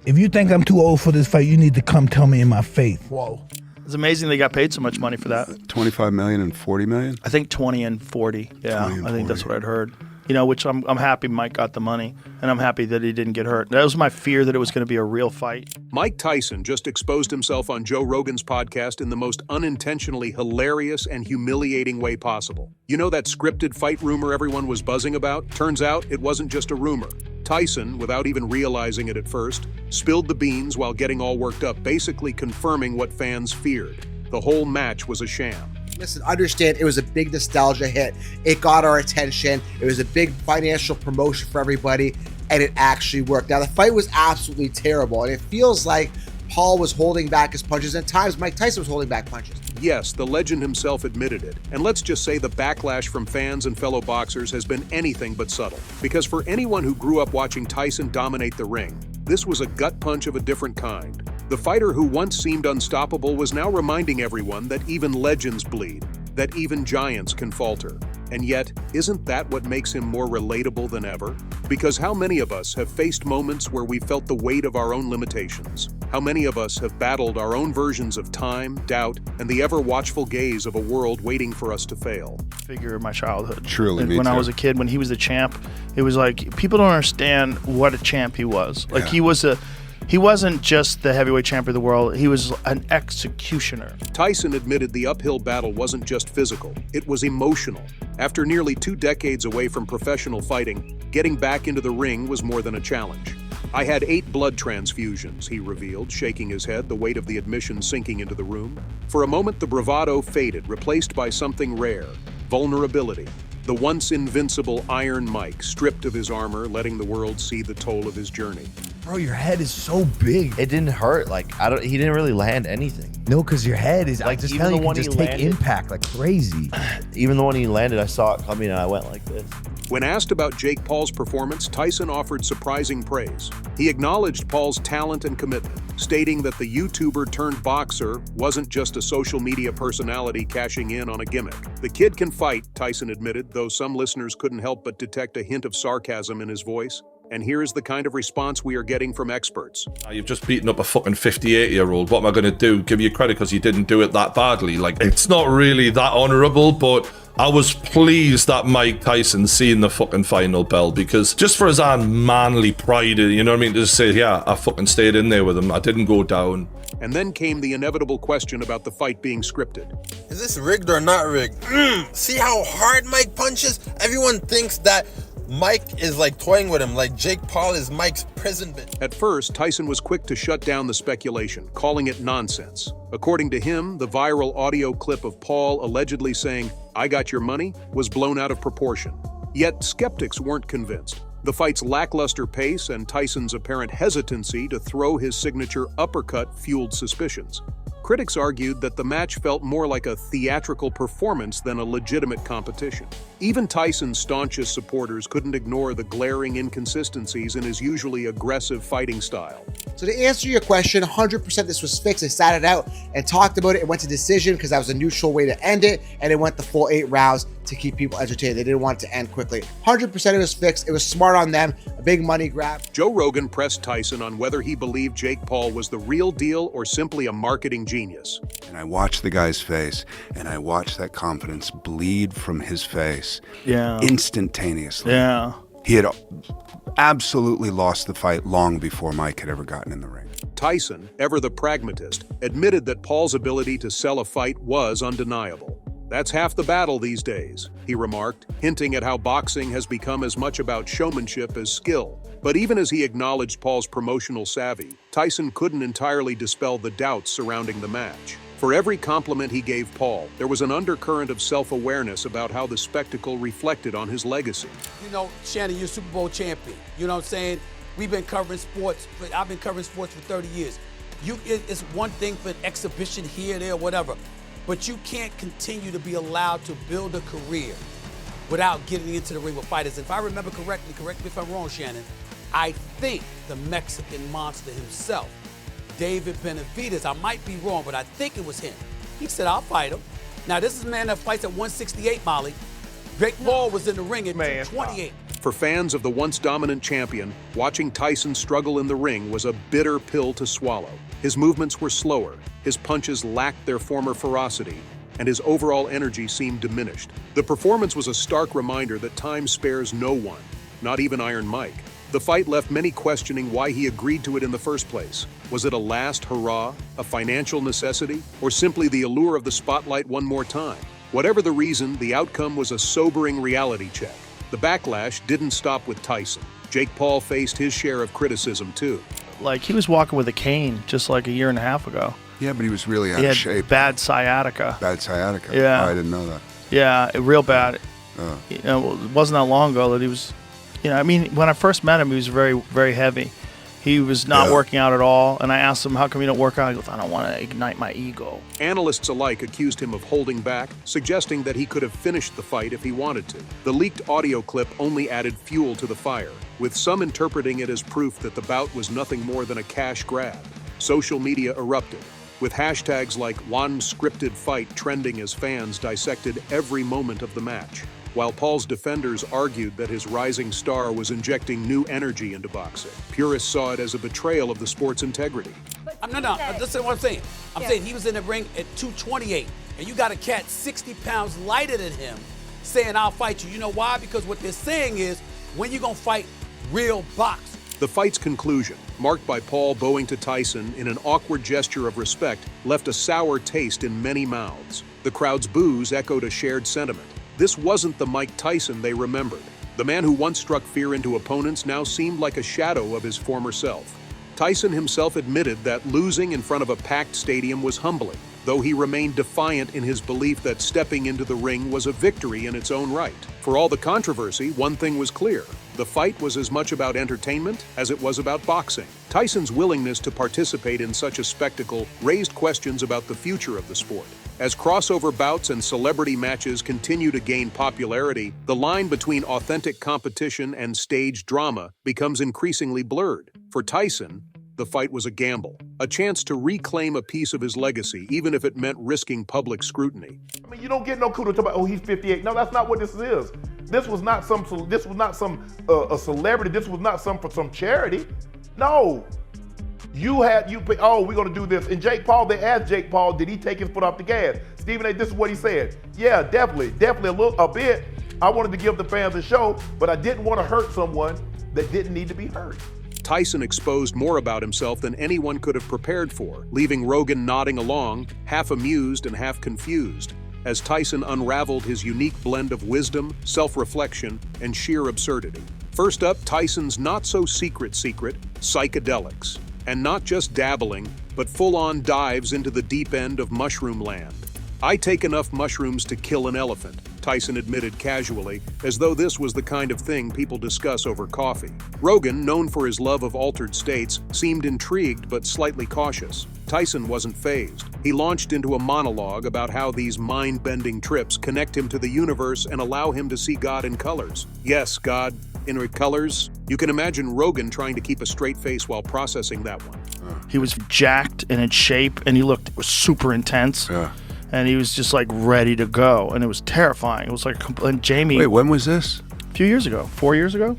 If you think I'm too old for this fight, you need to come tell me in my face. Whoa. It's amazing they got paid so much money for that. 25 million and 40 million? I think 20 and 40. Yeah, 20 and I think that's 40. what I'd heard. You know, which I'm happy Mike got the money, and I'm happy that he didn't get hurt. That was my fear, that it was going to be a real fight. Mike Tyson just exposed himself on Joe Rogan's podcast in the most unintentionally hilarious and humiliating way possible. You know that scripted fight rumor everyone was buzzing about? Turns out it wasn't just a rumor. Tyson, without even realizing it at first, spilled the beans while getting all worked up, basically confirming what fans feared. The whole match was a sham. Listen, understand it was a big nostalgia hit. It got our attention. It was a big financial promotion for everybody, and it actually worked. Now, the fight was absolutely terrible, and it feels like Paul was holding back his punches, and at times Mike Tyson was holding back punches. Yes, the legend himself admitted it. And let's just say the backlash from fans and fellow boxers has been anything but subtle. Because for anyone who grew up watching Tyson dominate the ring, this was a gut punch of a different kind. The fighter who once seemed unstoppable was now reminding everyone that even legends bleed, that even giants can falter. And yet, isn't that what makes him more relatable than ever? Because how many of us have faced moments where we felt the weight of our own limitations? How many of us have battled our own versions of time, doubt, and the ever-watchful gaze of a world waiting for us to fail? Figure of my childhood. Truly, me when too. I was a kid, when he was the champ, it was like, people don't understand what a champ he was. Like, Yeah. he wasn't just the heavyweight champion of the world, he was an executioner. Tyson admitted the uphill battle wasn't just physical, it was emotional. After nearly 2 decades away from professional fighting, getting back into the ring was more than a challenge. I had 8 blood transfusions, he revealed, shaking his head, the weight of the admission sinking into the room. For a moment, the bravado faded, replaced by something rare: vulnerability. The once invincible Iron Mike, stripped of his armor, letting the world see the toll of his journey. Bro, your head is so big. It didn't hurt. Like, he didn't really land anything. No, because your head is, Like, I just even tell you, the you one can just he take landed- impact like crazy. Even the one he landed, I saw it coming and I went like this. When asked about Jake Paul's performance, Tyson offered surprising praise. He acknowledged Paul's talent and commitment, stating that the YouTuber turned boxer wasn't just a social media personality cashing in on a gimmick. The kid can fight, Tyson admitted, though some listeners couldn't help but detect a hint of sarcasm in his voice. And here is the kind of response we are getting from experts. You've just beaten up a fucking 58-year-old. What am I going to do? Give you credit because you didn't do it that badly? Like, it's not really that honourable, but I was pleased that Mike Tyson seen the fucking final bell, because just for his own manly pride, you know what I mean, to say, yeah, I fucking stayed in there with him. I didn't go down. And then came the inevitable question about the fight being scripted. Is this rigged or not rigged? See how hard Mike punches? Everyone thinks that Mike is like toying with him, like Jake Paul is Mike's prison bit. At first, Tyson was quick to shut down the speculation, calling it nonsense. According to him, the viral audio clip of Paul allegedly saying, "I got your money," was blown out of proportion. Yet skeptics weren't convinced. The fight's lackluster pace and Tyson's apparent hesitancy to throw his signature uppercut fueled suspicions. Critics argued that the match felt more like a theatrical performance than a legitimate competition. Even Tyson's staunchest supporters couldn't ignore the glaring inconsistencies in his usually aggressive fighting style. So to answer your question, 100% this was fixed. They sat it out and talked about it. It went to decision because that was a neutral way to end it, and it went the full 8 rounds to keep people entertained. They didn't want it to end quickly. 100% it was fixed. It was smart on them, a big money grab. Joe Rogan pressed Tyson on whether he believed Jake Paul was the real deal or simply a marketing genius. And I watched the guy's face, and I watched that confidence bleed from his face instantaneously. Yeah. He had absolutely lost the fight long before Mike had ever gotten in the ring. Tyson, ever the pragmatist, admitted that Paul's ability to sell a fight was undeniable. "That's half the battle these days," he remarked, hinting at how boxing has become as much about showmanship as skill. But even as he acknowledged Paul's promotional savvy, Tyson couldn't entirely dispel the doubts surrounding the match. For every compliment he gave Paul, there was an undercurrent of self-awareness about how the spectacle reflected on his legacy. You know, Shannon, you're Super Bowl champion. You know what I'm saying? We've been covering sports. I've been covering sports for 30 years. It's one thing for an exhibition here, there, whatever. But you can't continue to be allowed to build a career without getting into the ring with fighters. If I remember correctly, correct me if I'm wrong, Shannon, I think the Mexican monster himself, David Benavidez, I might be wrong, but I think it was him. He said, "I'll fight him." Now, this is a man that fights at 168, Molly. Jake Paul was in the ring at 228. For fans of the once dominant champion, watching Tyson struggle in the ring was a bitter pill to swallow. His movements were slower, his punches lacked their former ferocity, and his overall energy seemed diminished. The performance was a stark reminder that time spares no one, not even Iron Mike. The fight left many questioning why he agreed to it in the first place. Was it a last hurrah, a financial necessity, or simply the allure of the spotlight one more time? Whatever the reason, the outcome was a sobering reality check. The backlash didn't stop with Tyson. Jake Paul faced his share of criticism too. Like, he was walking with a cane just like a year and a half ago. Yeah, but he was really out He of had shape. bad sciatica. Bad sciatica. Yeah. Oh, I didn't know that. Yeah, real bad. You know, it wasn't that long ago that he was, you know, I mean, when I first met him, he was very, very heavy. He was not working out at all, and I asked him, how come you don't work out? He goes, I don't want to ignite my ego. Analysts alike accused him of holding back, suggesting that he could have finished the fight if he wanted to. The leaked audio clip only added fuel to the fire, with some interpreting it as proof that the bout was nothing more than a cash grab. Social media erupted, with hashtags like #OneScriptedFight trending as fans dissected every moment of the match. While Paul's defenders argued that his rising star was injecting new energy into boxing, purists saw it as a betrayal of the sport's integrity. No, listen to what I'm saying. I'm saying he was in the ring at 228, and you got a cat 60 pounds lighter than him saying, I'll fight you. You know why? Because what they're saying is, when you gonna fight real box? The fight's conclusion, marked by Paul bowing to Tyson in an awkward gesture of respect, left a sour taste in many mouths. The crowd's boos echoed a shared sentiment. This wasn't the Mike Tyson they remembered. The man who once struck fear into opponents now seemed like a shadow of his former self. Tyson himself admitted that losing in front of a packed stadium was humbling, though he remained defiant in his belief that stepping into the ring was a victory in its own right. For all the controversy, one thing was clear. The fight was as much about entertainment as it was about boxing. Tyson's willingness to participate in such a spectacle raised questions about the future of the sport. As crossover bouts and celebrity matches continue to gain popularity, the line between authentic competition and staged drama becomes increasingly blurred. For Tyson, the fight was a gamble, a chance to reclaim a piece of his legacy, even if it meant risking public scrutiny. I mean, you don't get no kudos about, oh, he's 58. No, that's not what this is. This was not some a celebrity. This was not for some charity. No. We're gonna do this. And Jake Paul, they asked Jake Paul, did he take his foot off the gas? Stephen A, this is what he said. Yeah, definitely a bit. I wanted to give the fans a show, but I didn't want to hurt someone that didn't need to be hurt. Tyson exposed more about himself than anyone could have prepared for, leaving Rogan nodding along, half amused and half confused, as Tyson unraveled his unique blend of wisdom, self-reflection, and sheer absurdity. First up, Tyson's not-so-secret psychedelics. And not just dabbling, but full-on dives into the deep end of mushroom land. I take enough mushrooms to kill an elephant, Tyson admitted casually, as though this was the kind of thing people discuss over coffee. Rogan, known for his love of altered states, seemed intrigued but slightly cautious. Tyson wasn't fazed. He launched into a monologue about how these mind-bending trips connect him to the universe and allow him to see God in colors. Yes, God in colors. You can imagine Rogan trying to keep a straight face while processing that one. He was jacked and in shape, and he looked super intense. Yeah. And he was just like ready to go, and it was terrifying. It was like, and Jamie. Wait, when was this? A few years ago. 4 years ago?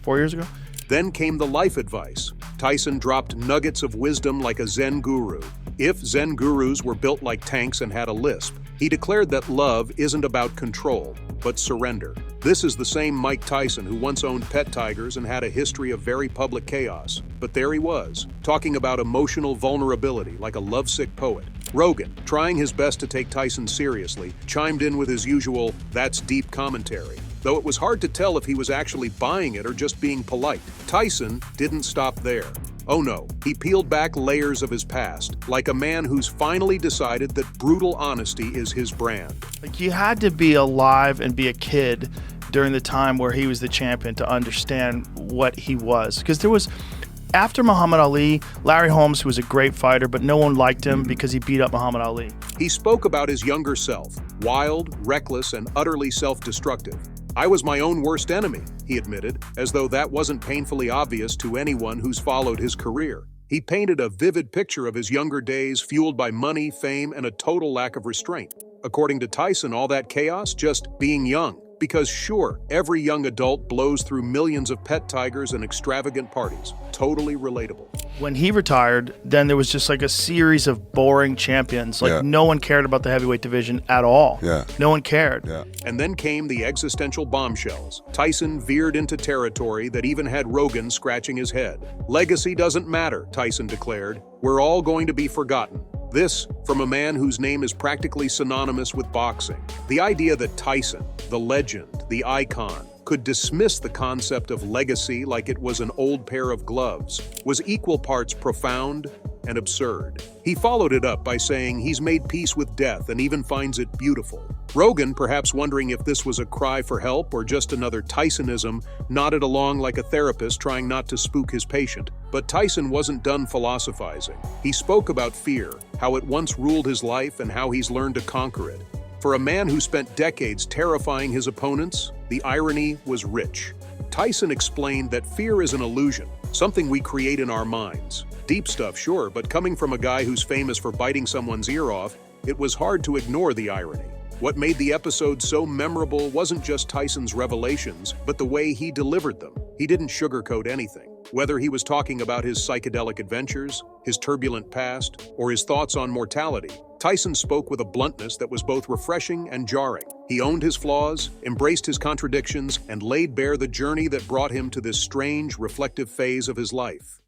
4 years ago? Then came the life advice. Tyson dropped nuggets of wisdom like a Zen guru. If Zen gurus were built like tanks and had a lisp, he declared that love isn't about control, but surrender. This is the same Mike Tyson who once owned pet tigers and had a history of very public chaos. But there he was, talking about emotional vulnerability like a lovesick poet. Rogan, trying his best to take Tyson seriously, chimed in with his usual, "That's deep" commentary, though it was hard to tell if he was actually buying it or just being polite. Tyson didn't stop there. Oh no, he peeled back layers of his past, like a man who's finally decided that brutal honesty is his brand. Like, you had to be alive and be a kid during the time where he was the champion to understand what he was. Because there was, after Muhammad Ali, Larry Holmes, who was a great fighter, but no one liked him because he beat up Muhammad Ali. He spoke about his younger self, wild, reckless, and utterly self-destructive. I was my own worst enemy, he admitted, as though that wasn't painfully obvious to anyone who's followed his career. He painted a vivid picture of his younger days fueled by money, fame, and a total lack of restraint. According to Tyson, all that chaos, just being young. Because sure, every young adult blows through millions of pet tigers and extravagant parties. Totally relatable. When he retired, then there was just like a series of boring champions. Like no one cared about the heavyweight division at all. No one cared. And then came the existential bombshells. Tyson veered into territory that even had Rogan scratching his head. Legacy doesn't matter, Tyson declared. We're all going to be forgotten. This from a man whose name is practically synonymous with boxing. The idea that Tyson, the legend, the icon, could dismiss the concept of legacy like it was an old pair of gloves was equal parts profound and absurd. He followed it up by saying he's made peace with death and even finds it beautiful. Rogan, perhaps wondering if this was a cry for help or just another Tysonism, nodded along like a therapist trying not to spook his patient. But Tyson wasn't done philosophizing. He spoke about fear, how it once ruled his life and how he's learned to conquer it. For a man who spent decades terrifying his opponents, the irony was rich. Tyson explained that fear is an illusion, something we create in our minds. Deep stuff, sure, but coming from a guy who's famous for biting someone's ear off, it was hard to ignore the irony. What made the episode so memorable wasn't just Tyson's revelations, but the way he delivered them. He didn't sugarcoat anything. Whether he was talking about his psychedelic adventures, his turbulent past, or his thoughts on mortality, Tyson spoke with a bluntness that was both refreshing and jarring. He owned his flaws, embraced his contradictions, and laid bare the journey that brought him to this strange, reflective phase of his life.